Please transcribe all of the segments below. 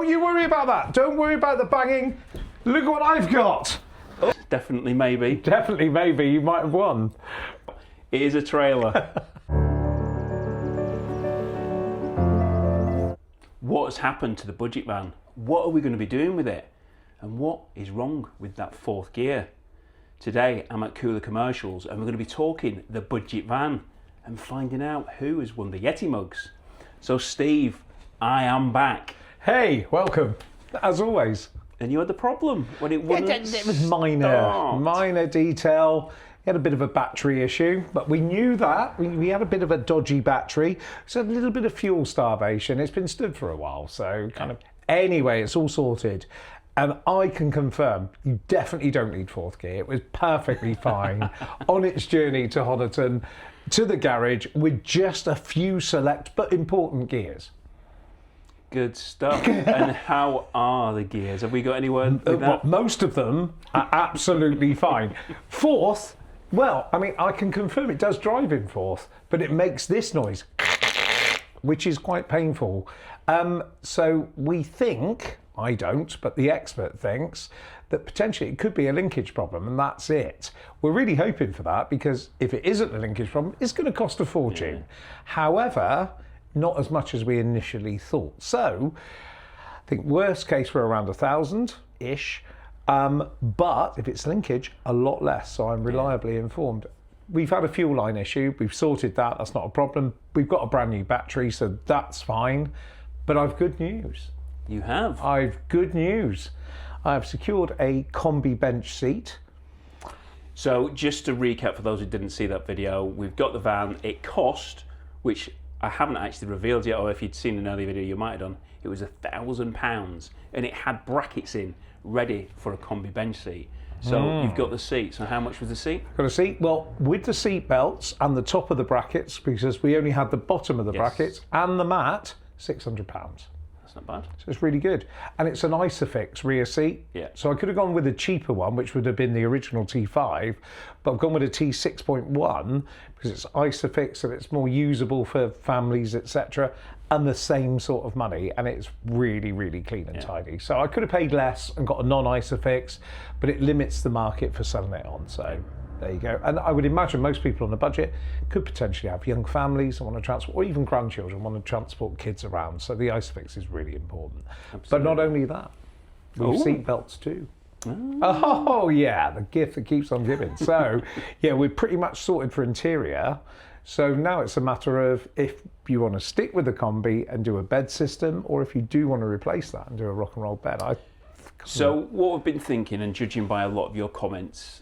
Don't you worry about that. Don't worry about the banging. Look what I've got. Oh, definitely maybe. Definitely maybe. You might have won. It is a trailer. What has happened to the budget van? What are we going to be doing with it? And what is wrong with that fourth gear? Today I'm at Cooler Commercials and we're going to be talking the budget van and finding out who has won the Yeti mugs. So Steve, I am back. Hey, welcome, as always. And you had the problem when it wouldn't It was minor detail. He had a bit of a battery issue, but we knew that. We had a bit of a dodgy battery. So a little bit of fuel starvation. It's been stood for a while, so kind of... Anyway, it's all sorted. And I can confirm, you definitely don't need fourth gear. It was perfectly fine on its journey to Honiton, to the garage, with just a few select but important gears. Good stuff. And how are the gears? Have we got anywhere with that? Most of them are absolutely fine. Fourth, well, I mean, I can confirm it does drive in fourth, but it makes this noise, which is quite painful. So we think, I don't, but the expert thinks that potentially it could be a linkage problem, and that's it. We're really hoping for that, because if it isn't a linkage problem, it's going to cost a fortune. Yeah. However, not as much as we initially thought. So I think worst case we're around 1,000-ish, but if it's linkage, a lot less. So I'm reliably informed. We've had a fuel line issue. We've sorted that. That's not a problem. We've got a brand new battery, so that's fine. But I've good news. You have? I've good news. I have secured a combi bench seat. So just to recap for those who didn't see that video, we've got the van. It cost, which I haven't actually revealed yet, or if you'd seen an earlier video you might have done, it was £1,000, and it had brackets in ready for a combi bench seat. So you've got the seat. So how much was the seat? Got a seat. Well, with the seat belts and the top of the brackets, because we only had the bottom of the brackets and the mat, £600. That's not bad. So it's really good. And it's an Isofix rear seat. Yeah. So I could have gone with a cheaper one, which would have been the original T5, but I've gone with a T6.1 because it's Isofix and it's more usable for families, etc. And the same sort of money, and it's really, really clean and tidy. So I could have paid less and got a non-Isofix, but it limits the market for selling it on. So there you go. And I would imagine most people on a budget could potentially have young families and want to transport, or even grandchildren want to transport kids around. So the Isofix is really important. Absolutely. But not only that, we've seat belts too. Oh yeah, the gift that keeps on giving. So yeah, we're pretty much sorted for interior. So now it's a matter of if you want to stick with the combi and do a bed system, or if you do want to replace that and do a rock and roll bed. So what we've been thinking, and judging by a lot of your comments,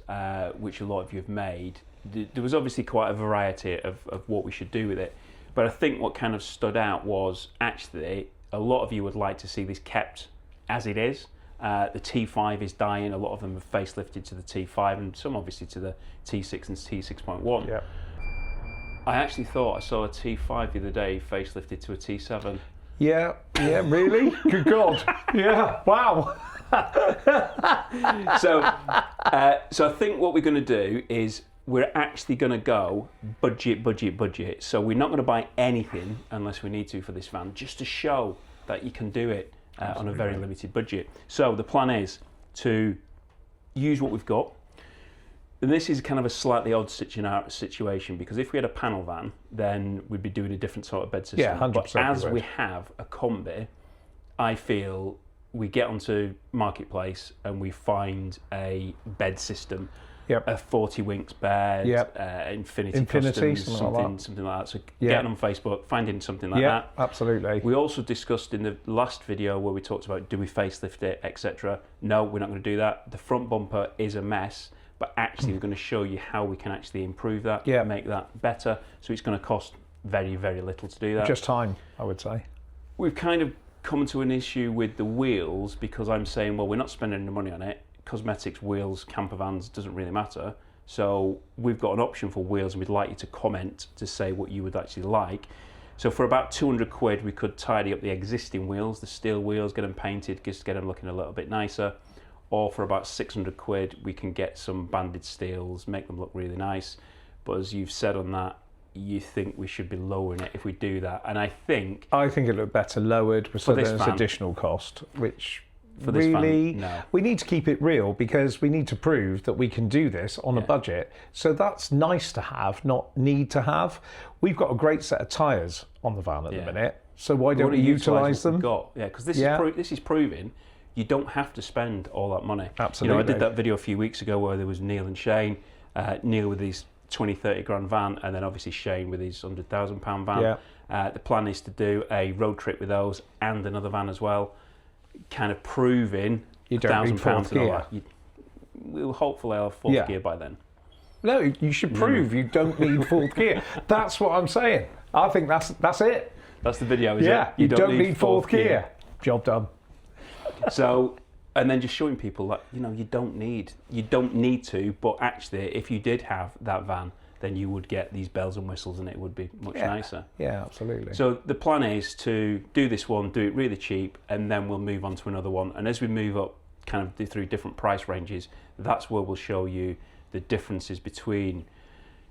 which a lot of you have made, there was obviously quite a variety of what we should do with it. But I think what kind of stood out was actually a lot of you would like to see this kept as it is. The T5 is dying. A lot of them have facelifted to the T5 and some obviously to the T6 and T6.1. Yeah. I actually thought I saw a T5 the other day facelifted to a T7. Yeah, really? Good God. Yeah, wow. So I think what we're going to do is we're actually going to go budget. So we're not going to buy anything unless we need to for this van, just to show that you can do it on a very limited budget. So the plan is to use what we've got. And this is kind of a slightly odd situation, because if we had a panel van, then we'd be doing a different sort of bed system. Yeah, 100%. But as we have a combi, I feel we get onto Marketplace and we find a bed system, a 40 winks bed, Infinity Customs, something like that. So getting on Facebook, finding something like that. Absolutely. We also discussed in the last video where we talked about do we facelift it, etc. No, we're not going to do that. The front bumper is a mess. But actually we're going to show you how we can actually improve that, make that better. So it's going to cost very, very little to do that. Just time, I would say. We've kind of come to an issue with the wheels, because I'm saying, well, we're not spending any money on it. Cosmetics, wheels, camper vans, doesn't really matter. So we've got an option for wheels, and we'd like you to comment to say what you would actually like. So for about 200 quid, we could tidy up the existing wheels, the steel wheels, get them painted, just get them looking a little bit nicer. Or for about 600 quid, we can get some banded steels, make them look really nice. But as you've said on that, you think we should be lowering it if we do that. And I think it looked better lowered, so this there's van. additional cost, which For this van, really, no. we need to keep it real because we need to prove that we can do this on a budget. So that's nice to have, not need to have. We've got a great set of tyres on the van at the minute, so why don't we utilise them? Because this is proving you don't have to spend all that money. Absolutely. I did that video a few weeks ago where there was Neil and Shane. Neil with his 20-30 grand van, and then obviously Shane with his £100,000 van. The plan is to do a road trip with those and another van as well, kind of proving you don't need fourth gear. We'll hopefully have fourth gear by then. No, you should prove you don't need fourth gear. That's what I'm saying. I think that's it. That's the video, is it? Yeah, you don't need fourth gear. Job done. So, and then just showing people that you don't need to, but actually, if you did have that van, then you would get these bells and whistles, and it would be much nicer. Yeah, absolutely. So the plan is to do this one, do it really cheap, and then we'll move on to another one. And as we move up, kind of through different price ranges, that's where we'll show you the differences between,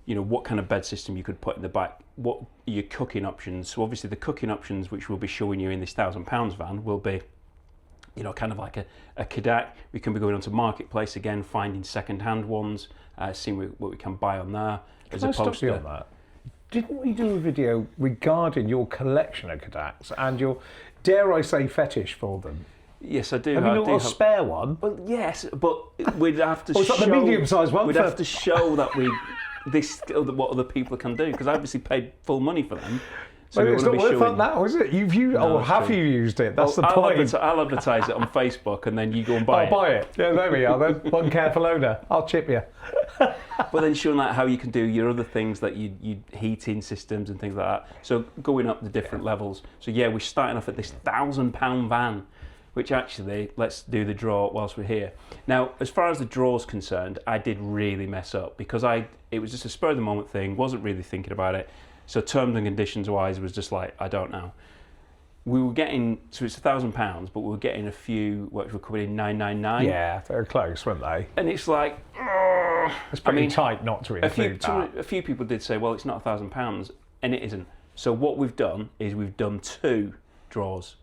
what kind of bed system you could put in the back, what are your cooking options. So obviously the cooking options, which we'll be showing you in this £1,000 van, will be, kind of like a cadet. We can be going onto Marketplace again, finding second-hand ones, seeing what we can buy on there. Can I stop you on that? Didn't we do a video regarding your collection of Kadaks and your, dare I say, fetish for them? Yes, I do. Have you not got a spare one? Well, yes, but we'd have to it's show... like the medium-sized one. We'd have to show that what other people can do, because I obviously paid full money for them. So it's not worth that now, is it? You've used, have you used it? That's the point. I'll advertise it on Facebook, and then you go and buy it. I'll buy it. Yeah, there we are then. One careful owner. I'll chip you. But then showing that how you can do your other things, that you heating systems and things like that. So going up the different levels. So yeah, we're starting off at this £1,000 van, which actually, let's do the draw whilst we're here. Now, as far as the draw's concerned, I did really mess up because it was just a spur of the moment thing, wasn't really thinking about it. So terms and conditions wise was just like, I don't know. We were getting, so it's £1,000, but we were getting a few, which were coming in 999. Yeah, they were close, weren't they? And it's like, it's pretty tight not to include that. A few people did say, well, it's not £1,000, and it isn't. So what we've done is we've done 2 draws.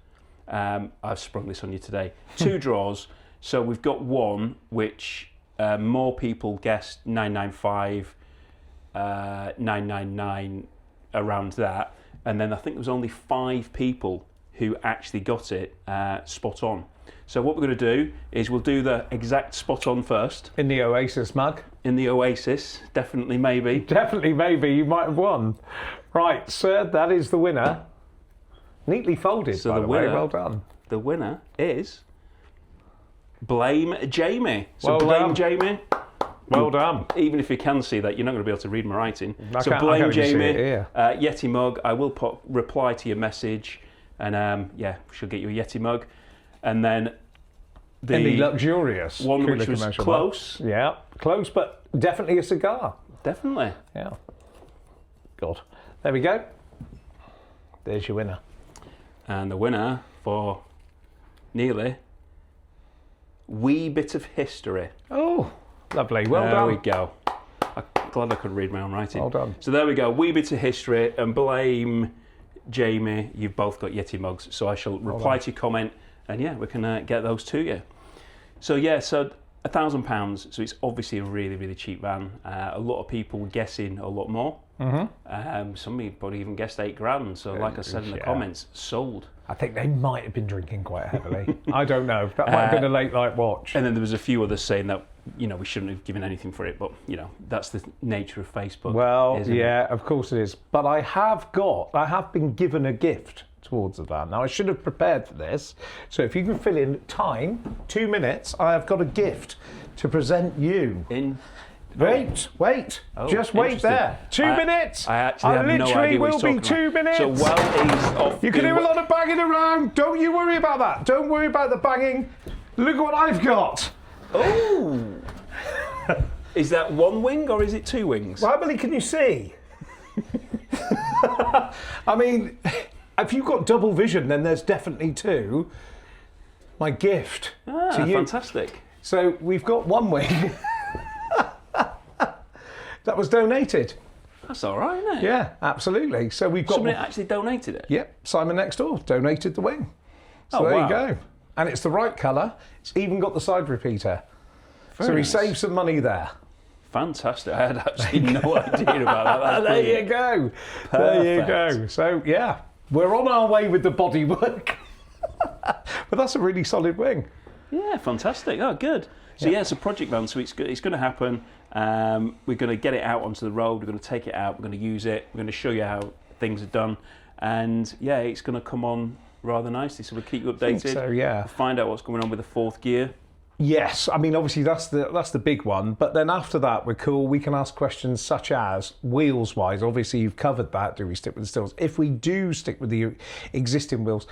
I've sprung this on you today. 2 draws. So we've got one which more people guessed 995, 999, around that, and then I think there was only 5 people who actually got it spot on. So what we're going to do is we'll do the exact spot on first. In the Oasis mug. In the Oasis, definitely maybe. Definitely maybe, you might have won. Right, sir, that is the winner. Neatly folded, so by the way, well done. The winner is Blame Jamie. So well Blame done. Jamie. Well done. Even if you can see that, you're not going to be able to read my writing. So I Blame Jamie, Yeti mug. I will reply to your message, and she'll get you a Yeti mug. And then the luxurious one which was close. Mug. Yeah, close, but definitely a cigar. Definitely. Yeah. God. There we go. There's your winner. And the winner for Nearly, Wee Bit of History. Oh. Lovely, well done. There we go. I'm glad I could read my own writing. Well done. So there we go, Wee Bit of History, and Blame Jamie. You've both got Yeti mugs, so I shall reply to your comment, and we can get those to you. So so £1,000. So it's obviously a really, really cheap van. A lot of people were guessing a lot more. Mm-hmm. Some people even guessed £8,000. So like I said in the comments, sold. I think they might have been drinking quite heavily. I don't know. That might have been a late night watch. And then there was a few others saying that we shouldn't have given anything for it, but that's the nature of Facebook. Well, of course it is. But I have been given a gift towards the van. Now I should have prepared for this. So if you can fill in time, 2 minutes, I have got a gift to present you. Wait. Just wait there. 2 minutes. I actually have no idea what he's will be 2 minutes. So while he's off, you can hear a lot of banging around. Don't you worry about that. Don't worry about the banging. Look what I've got. Oh. Is that 1 wing or is it 2 wings? Well, how many can you see? I mean, if you've got double vision, then there's definitely 2. My gift to you. Fantastic. So we've got 1 wing. That was donated. That's all right, isn't it? Yeah, absolutely. So we've got... Somebody actually donated it? Yep, Simon next door donated the wing. So there you go. And it's the right colour. It's even got the side repeater. So we saved some money there. Fantastic. I had absolutely no idea about that. There you go. Perfect. There you go. So, yeah, we're on our way with the bodywork. But that's a really solid wing. Yeah, fantastic. Oh, good. So, yeah, it's a project van, so it's going to happen. We're going to get it out onto the road. We're going to take it out. We're going to use it. We're going to show you how things are done. And, yeah, it's going to come on rather nicely. So we'll keep you updated. I think so, yeah. We'll find out what's going on with the fourth gear. Yes, I mean, obviously that's the big one. But then after that, we're cool. We can ask questions such as wheels-wise. Obviously, you've covered that. Do we stick with the stills? If we do stick with the existing wheels,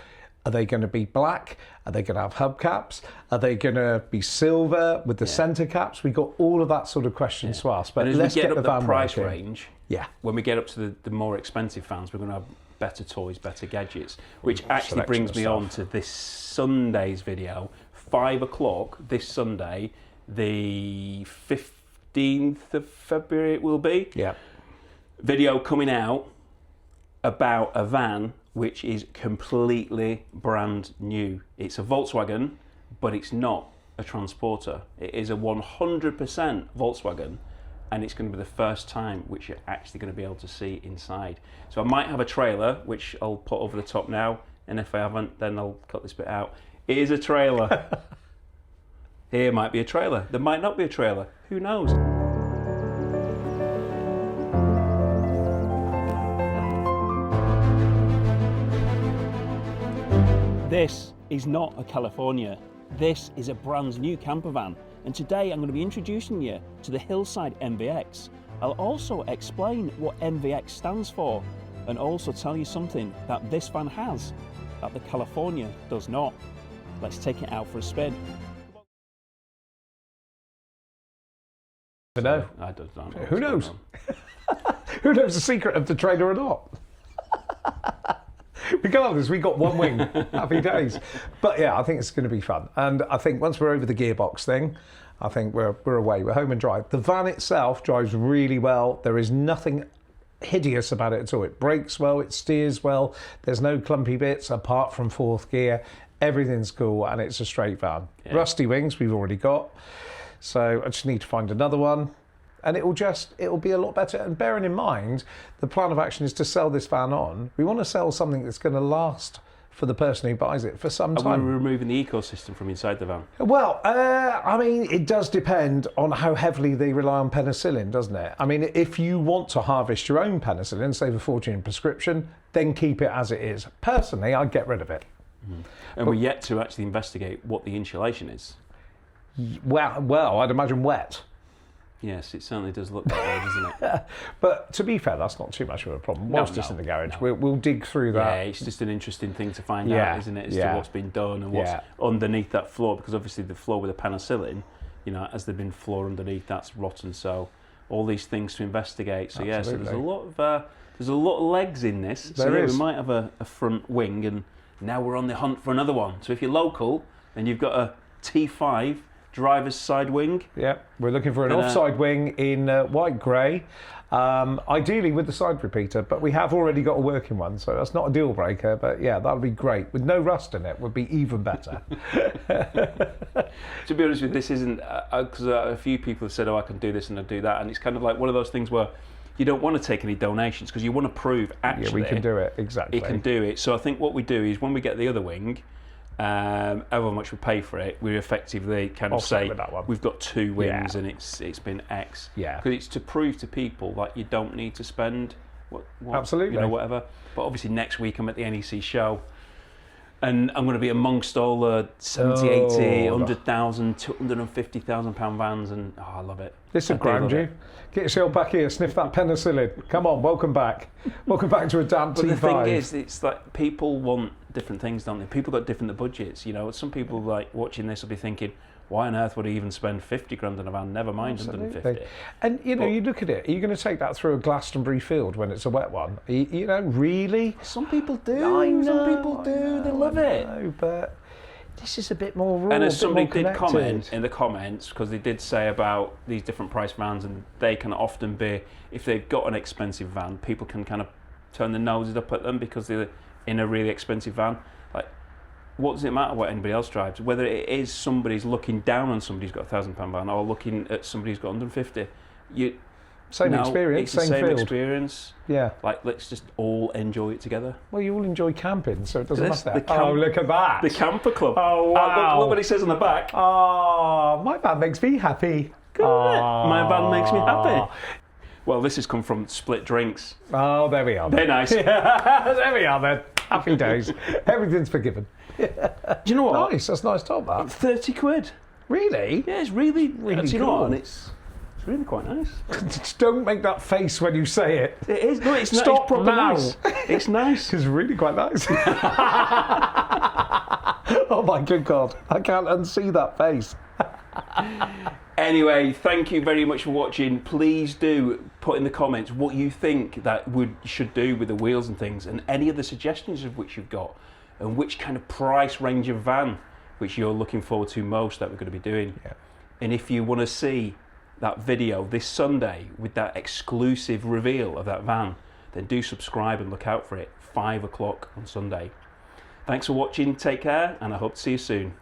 are they going to be black? Are they going to have hubcaps? Are they going to be silver with the centre caps? We've got all of that sort of questions to ask. But as let's we get up the the van price working. range, yeah. When we get up to the more expensive vans, we're going to have better toys, better gadgets, which actually brings me on to this Sunday's video. 5 o'clock this Sunday, the 15th of February it will be. Yeah. Video coming out about a van which is completely brand new. It's a Volkswagen, but it's not a transporter. It is a 100% Volkswagen, and it's going to be the first time which you're actually going to be able to see inside. So I might have a trailer, which I'll put over the top now, and if I haven't, then I'll cut this bit out. It is a trailer. Here might be a trailer. There might not be a trailer. Who knows? This is not a California. This is a brand new camper van. And today I'm going to be introducing you to the Hillside MVX. I'll also explain what MVX stands for, and also tell you something that this van has that the California does not. Let's take it out for a spin. I know. I don't know. Who knows? Who knows the secret of the trailer or not? Regardless, we got one wing. Happy days. But yeah, I think it's going to be fun. And I think once we're over the gearbox thing, I think we're away. We're home and dry. The van itself drives really well. There is nothing hideous about it at all. It brakes well, it steers well. There's no clumpy bits apart from fourth gear. Everything's cool, and it's a straight van. Yeah. Rusty wings we've already got. So I just need to find another one. And it'll be a lot better. And bearing in mind, the plan of action is to sell this van on. We want to sell something that's going to last for the person who buys it for some time. Are we removing the ecosystem from inside the van? Well, I mean, it does depend on how heavily they rely on penicillin, doesn't it? I mean, if you want to harvest your own penicillin, save a fortune in prescription, then keep it as it is. Personally, I'd get rid of it. Mm. And we're yet to actually investigate what the insulation is. Well, I'd imagine wet. Yes, it certainly does look that way, doesn't it? But to be fair, that's not too much of a problem. Whilst it's in the garage, we'll dig through that. Yeah, it's just an interesting thing to find out, isn't it, as to what's been done and what's underneath that floor, because obviously the floor with the penicillin, you know, as there's been floor underneath, that's rotten. So all these things to investigate. So so there's a lot of legs in this. So we might have a front wing, and now we're on the hunt for another one. So if you're local and you've got a T5 driver's side wing. Yeah, we're looking for an offside wing in white grey, ideally with the side repeater, but we have already got a working one, so that's not a deal breaker, but yeah, that would be great. With no rust in it would be even better. To be honest with you, this isn't, because a few people have said, oh, I can do this and I do that, and it's kind of like one of those things where you don't want to take any donations because you want to prove actually we can do it, exactly. It can do it. So I think what we do is when we get the other wing, however much we pay for it, we effectively kind of say we've got two wings and it's been X. Yeah. Because it's to prove to people that you don't need to spend absolutely, you know, whatever. But obviously next week I'm at the NEC show, and I'm going to be amongst all the 70, 80, 100,000, 250,000 pound vans, and I love it. This will ground you. Get yourself back here, sniff that penicillin. Come on, welcome back. Welcome back to a damn T5. But the thing is, it's like people want different things, don't they? People got different budgets, you know. Some people like watching this will be thinking, why on earth would I even spend 50 grand on a van? Never mind 150. And you know, you look at it, are you going to take that through a Glastonbury field when it's a wet one? You know, really? Some people do. I know, some people do. They love it. But This is a bit more raw. And as a bit somebody more did connected. comment in the comments, because they did say about these different price vans, and they can often be, if they've got an expensive van, people can kind of turn their noses up at them because they're in a really expensive van. Like, what does it matter what anybody else drives? Whether it is somebody's looking down on somebody who's got a £1,000 van, or looking at somebody who's got 150, same experience, it's the same field. experience. Yeah. Like, let's just all enjoy it together. Well, you all enjoy camping, so it doesn't This- matter. the Oh, look at that. The camper club. Oh, wow. Look what it says on the back. Oh, my van makes me happy. Good. Oh. My van makes me happy. Well, this has come from Split Drinks. Oh, there we are. They're nice. There we are then. Happy days. Everything's forgiven. Do you know what? Nice, that's nice top, that. 30 quid. Really? Yeah, it's really, Really do you know cool. what? And it's really quite nice. Just don't make that face when you say it. It is. No, it's Stop it's proper now. nice. It's nice. It's really quite nice. Oh my good God. I can't unsee that face. Anyway, thank you very much for watching. Please do put in the comments what you think that should do with the wheels and things, and any other suggestions of which you've got, and which kind of price range of van which you're looking forward to most that we're going to be doing. Yeah. And if you want to see that video this Sunday with that exclusive reveal of that van, then do subscribe and look out for it, 5 o'clock on Sunday. Thanks for watching, take care, and I hope to see you soon.